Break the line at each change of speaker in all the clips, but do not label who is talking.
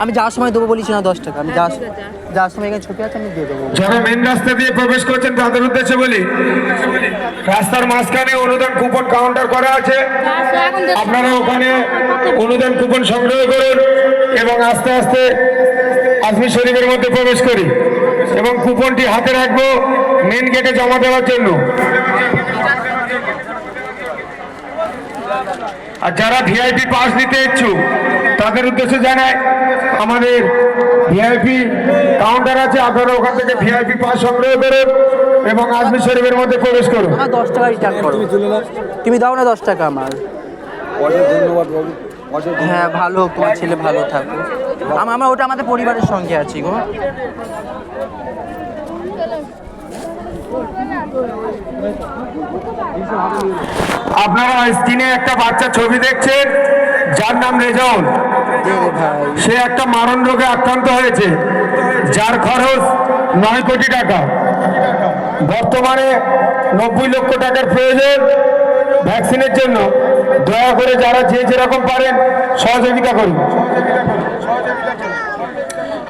আমি যাওয়ার সময় দেবো বলিস না 10 টাকা। আমি যাওয়ার সময় এখানে ছবি আছে আমি দিয়ে দেবো।
যারা মেন রাস্তা দিয়ে প্রবেশ করছেন তাদের উদ্দেশ্যে বলি, রাস্তার মাঝখানে অনুদান কুপন কাউন্টার করা আছে, আপনারা ওখানে অনুদান কুপন সংগ্রহ করুন এবং আস্তে আস্তে আজমির শরীফের মধ্যে প্রবেশ করি এবং কুপনটি হাতে রাখবো মেন গেটে জমা দেওয়ার জন্য। আর যারা ভিআইপি পাস নিতে ইচ্ছুক তাদের উদ্দেশ্যে জানাই, আমাদের ভিআইপি কাউন্টার আছে, আপনারা ওখান থেকে ভিআইপি পাস সংগ্রহ করুন এবং আজমির শরীফের মধ্যে প্রবেশ করুন।
10 টাকা রিটার্ন করো, তুমি দাও না 10 টাকা আমার।
ধন্যবাদ বাবু।
হ্যাঁ ভালো হোক, তোমার ছেলে ভালো থাকো। আমরা ওটা আমাদের পরিবারের সঙ্গে আছি গো।
আপনারা স্ক্রিনে একটা বাচ্চা ছবি দেখছেন, যার নাম রেজাউল। সে একটা মারণ রোগে আক্রান্ত হয়েছে, যার খরচ 9 কোটি টাকা। বর্তমানে 90 লক্ষ টাকার প্রয়োজন ভ্যাকসিনের জন্য। দয়া করে যারা যে যেরকম পারেন সহযোগিতা করুন।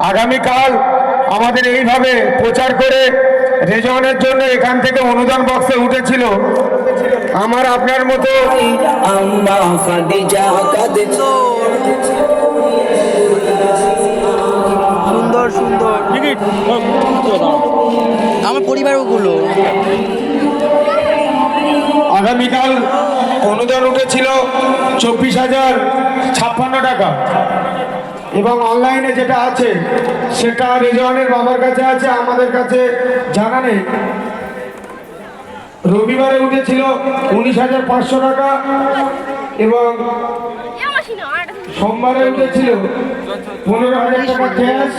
আগামীকাল আমাদের এইভাবে প্রচার করে রেজাউলের জন্য এখান থেকে অনুদান বক্সে উঠেছিল আমার আপনার মতো
সুন্দর সুন্দর আমার পরিবারগুলো।
আগামীকাল অনুদান উঠেছিল 24,056 টাকা এবং অনলাইনে যেটা আছে সেটা রেজাউলের বাবার কাছে আছে, আমাদের কাছে জানা নেই। রবিবারে উঠেছিল 19,500 টাকা এবং সোমবারে উঠেছিল 15,000 টাকা ক্যাশ,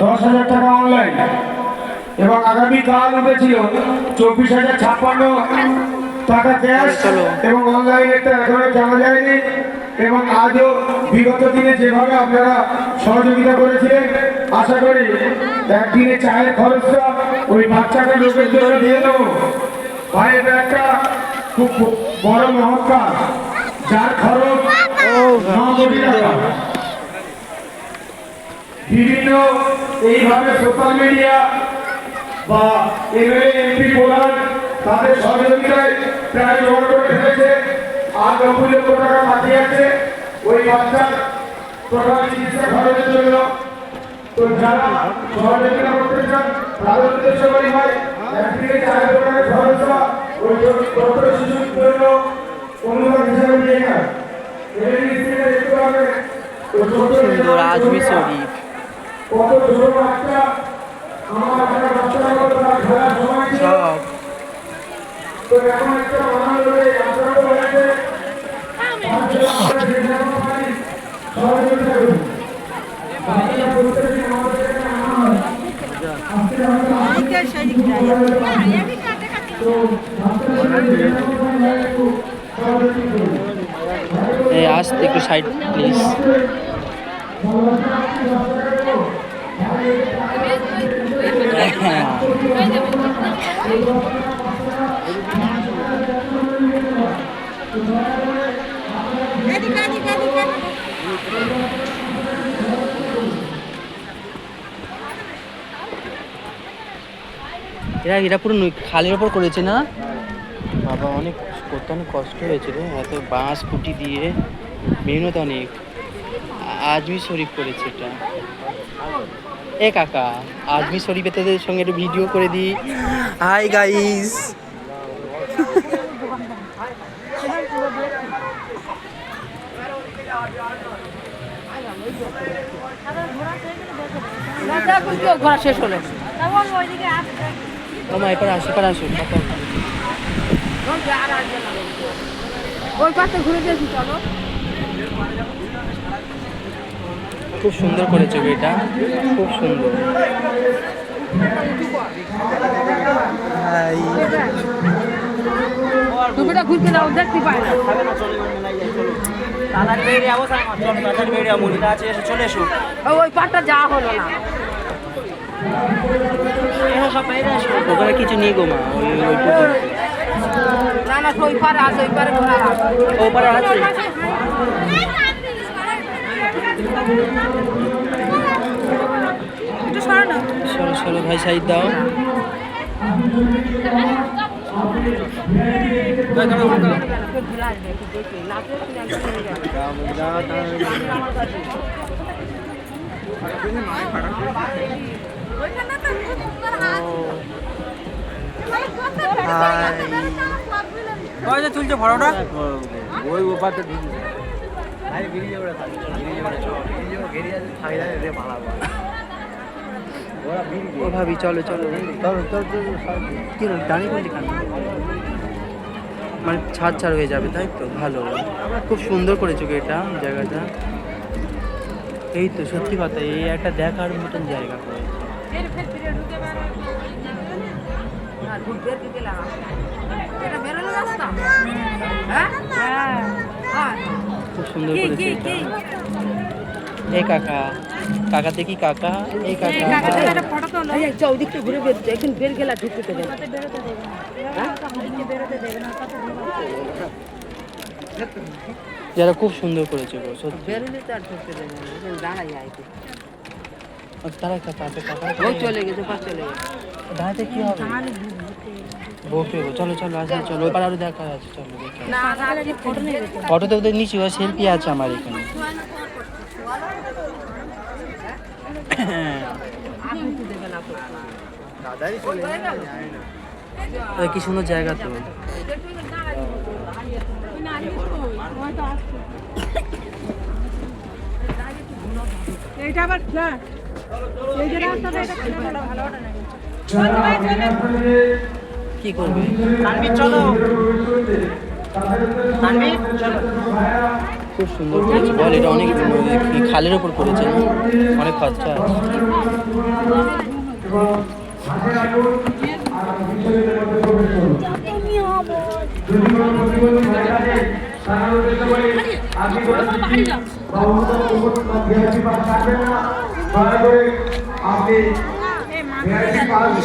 10,000 টাকা অনলাইন এবং আগামীকাল উঠেছিল 24,056 টাকা ক্যাশ এবং অনলাইনেটা এখনো জানা যায়নি। এবং আজও বিগত দিনে যেভাবে আপনারা সহযোগিতা করেছিলেন, আশা করি একদিনে চায়ের খরচটা ওই বাচ্চাকে লোকের জন্য দিয়ে দেবো। ভাই এটা একটা খুব বড় মহৎকার, যার খরচ 9 কোটি টাকা। বিভিন্ন এইভাবে সোশ্যাল মিডিয়া বা এমএলএ এমপি প্রধান তাদের সহযোগিতায় প্রায় জোগাড় করে ফেলেছে। আর 90 লক্ষ টাকা বাকি আছে ওই বাচ্চার প্রধান চিকিৎসা খরচের জন্য। তো যারা সহযোগিতা করতে চান তাদের উদ্দেশ্য করি ভাই, একদিকে 4 টাকার খরচটা ওই ছোট শিশুর জন্য অনুদান হিসেবে নিয়ে নেয়।
সুন্দর আজমির শরীফ।
কত ছোট বাচ্চা, আমার একটা বাচ্চার মতো তার খেলার সময় ছিল। তো এখন একটা বানানো হয়ে আপনারা বলেছে সহযোগিতা করুন।
এই আসতে একটু সাইড প্লিজ। এরা পুরো খালের ওপর করেছে না বাবা, অনেক করতে অনেক কষ্ট হয়েছে রে, এত বাঁশ কুটি দিয়ে মেহনত অনেক। আজমির শরীফ করেছে এটা। এ কাকা আজমির শরীফের সঙ্গে একটু ভিডিও করে দিই। হাই গাইস, ঘোরা শেষ হলো। তোমার এপারে আসো, এপারে আসো। ওই পাশে ঘুরে গেছি, চলো। খুব সুন্দর করেছে এটা, খুব সুন্দর। টুপিটা ঘুরতে দাও, দেখতে পাই না। ওই পাটটা যাওয়া হলো না, ওখানে কিছু নেই গো মা। না না, ওই পারে আছে, ওই পারে ঘোরা আছে, ওই পারে আছে। সরো সরো ভাই সাইড দাও।
তুলছে ফটোটা ওই ওপারটা
ও ভাবি চলো চলো কি দাঁড়িয়ে বলছি কেন? মানে ছাড় ছাড় হয়ে যাবে তাই তো, ভালো খুব সুন্দর করেছো এটা জায়গাটা। এই তো সত্যি কথা, এই একটা দেখার মতন জায়গা করেছে। খুব সুন্দর করেছে এটা। এই কাকা, কাকা দেখি কাকা, এই কাকা
চৌদিকটা ঘুরে বেরোতে এখন বের গেলা ঢুকতে দেবে
যারা খুব সুন্দর করেছে গো সত্যি।
বেরোলে তো আর ঢুকতে দেবে না দাঁড়াই আইতে
তারা কাকা কাকা
ও চলে গেছে পাশ চলে গেছে
দাঁড়াতে কি হবে? বকে গো, চলো চলো আসলে চলো, ওই পারে আরো দেখা আছে, চলো দেখে। ফটোতে ওদের নিচে সেলফি আছে আমার এখানে। কি সুন্দর জায়গা তো।
এইটা আবার ফ্ল্যাট এই যে রাস্তাটা এটা ভালো
কি করবে? তানভীর চলো, তানভীর চলো। খুব সুন্দর করেছে বল, এটা অনেক খালের ওপর করেছে না, অনেক খরচা আছে।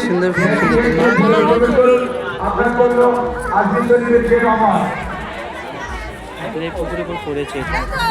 সুন্দর পুকুরের উপর করেছে।